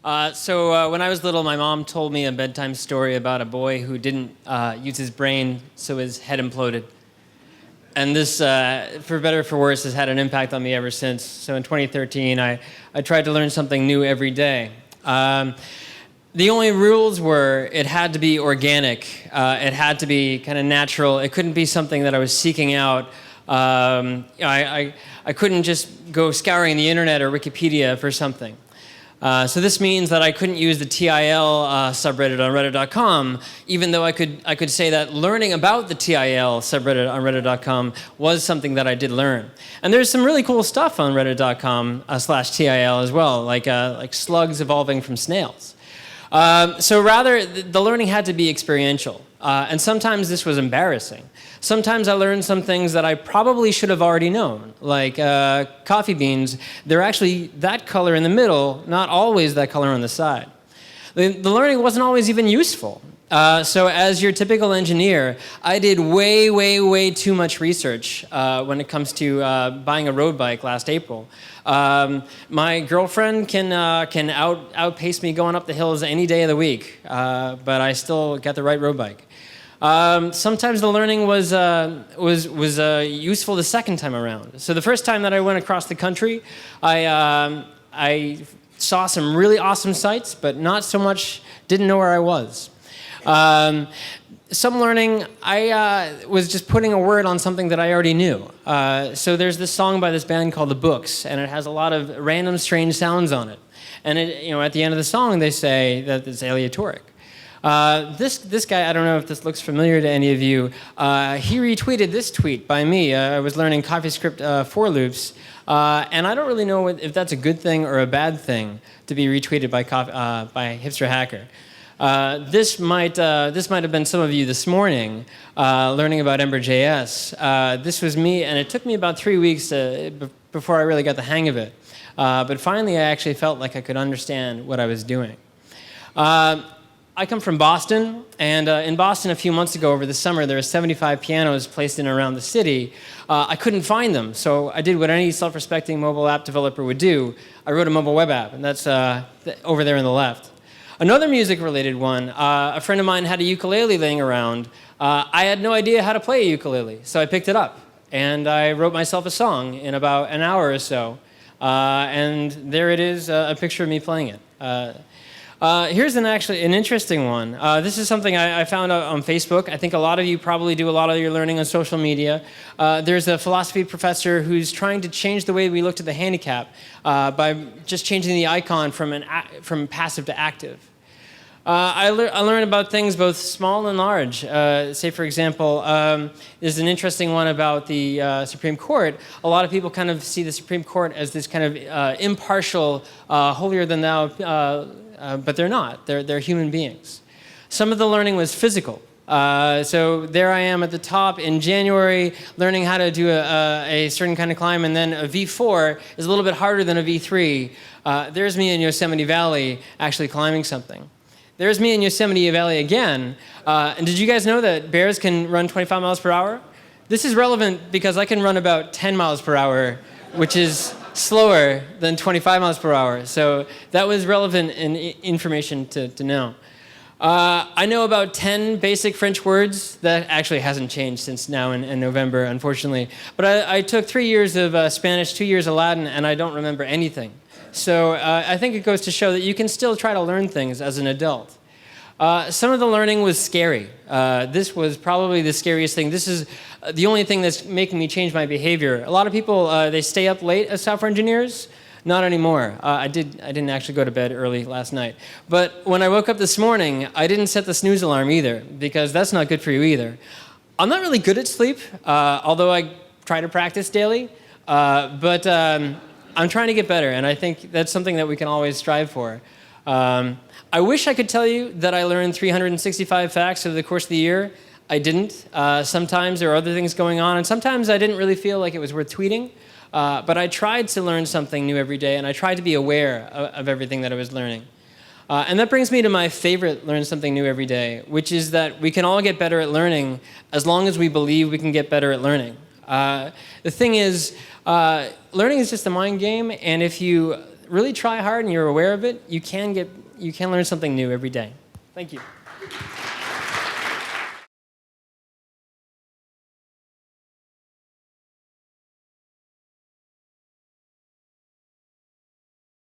When I was little, my mom told me a bedtime story about a boy who didn't use his brain, so his head imploded. And this, for better or for worse, has had an impact on me ever since. So in 2013, I tried to learn something new every day. The only rules were it had to be organic. It had to be kind of natural. It couldn't be something that I was seeking out. I couldn't just go scouring the internet or Wikipedia for something. So this means that I couldn't use the TIL subreddit on Reddit.com, even though I could say that learning about the TIL subreddit on Reddit.com was something that I did learn. And there's some really cool stuff on Reddit.com/TIL as well, like slugs evolving from snails. So rather, the learning had to be experiential. And sometimes this was embarrassing. Sometimes I learned some things that I probably should have already known, like coffee beans. They're actually that color in the middle, not always that color on the side. The learning wasn't always even useful. So as your typical engineer, I did way too much research when it comes to buying a road bike last April. My girlfriend can outpace me going up the hills any day of the week, but I still got the right road bike. Sometimes the learning was useful the second time around. So the first time that I went across the country, I saw some really awesome sights, but not so much, didn't know where I was. Some learning, I was just putting a word on something that I already knew. So there's this song by this band called The Books, and it has a lot of random strange sounds on it. And at the end of the song, they say that it's aleatoric. This guy, I don't know if this looks familiar to any of you, he retweeted this tweet by me. I was learning CoffeeScript for loops, and I don't really know if that's a good thing or a bad thing to be retweeted by Hipster Hacker. This might have been some of you this morning learning about Ember.js. This was me, and it took me about 3 weeks before I really got the hang of it. But finally, I actually felt like I could understand what I was doing. I come from Boston, and in Boston a few months ago over the summer, there were 75 pianos placed in and around the city. I couldn't find them, so I did what any self-respecting mobile app developer would do. I wrote a mobile web app, and that's over there on the left. Another music-related one, a friend of mine had a ukulele laying around. I had no idea how to play a ukulele, so I picked it up, and I wrote myself a song in about an hour or so. And there it is, a picture of me playing it. Here's an interesting one. This is something I found out on Facebook. I think a lot of you probably do a lot of your learning on social media. There's a philosophy professor who's trying to change the way we look at the handicap by just changing the icon from passive to active. I learned about things both small and large. Say, for example, there's an interesting one about the Supreme Court. A lot of people kind of see the Supreme Court as this kind of impartial, holier-than-thou, but they're not. They're human beings. Some of the learning was physical. So there I am at the top in January, learning how to do a certain kind of climb, and then a V4 is a little bit harder than a V3. There's me in Yosemite Valley actually climbing something. There's me in Yosemite Valley again. And did you guys know that bears can run 25 miles per hour? This is relevant because I can run about 10 miles per hour, which is slower than 25 miles per hour. So that was relevant information to know. I know about 10 basic French words. That actually hasn't changed since now in November, unfortunately. But I took 3 years of Spanish, 2 years of Latin, and I don't remember anything. So I think it goes to show that you can still try to learn things as an adult. Some of the learning was scary. This was probably the scariest thing. This is the only thing that's making me change my behavior. A lot of people, they stay up late as software engineers. Not anymore. I didn't actually go to bed early last night. But when I woke up this morning, I didn't set the snooze alarm either, because that's not good for you either. I'm not really good at sleep, although I try to practice daily. But I'm trying to get better, and I think that's something that we can always strive for. I wish I could tell you that I learned 365 facts over the course of the year. I didn't. Sometimes there were other things going on, and sometimes I didn't really feel like it was worth tweeting. But I tried to learn something new every day, and I tried to be aware of everything that I was learning. And that brings me to my favorite learn something new every day, which is that we can all get better at learning as long as we believe we can get better at learning. The thing is, learning is just a mind game, and if you really try hard and you're aware of it, you can learn something new every day. Thank you.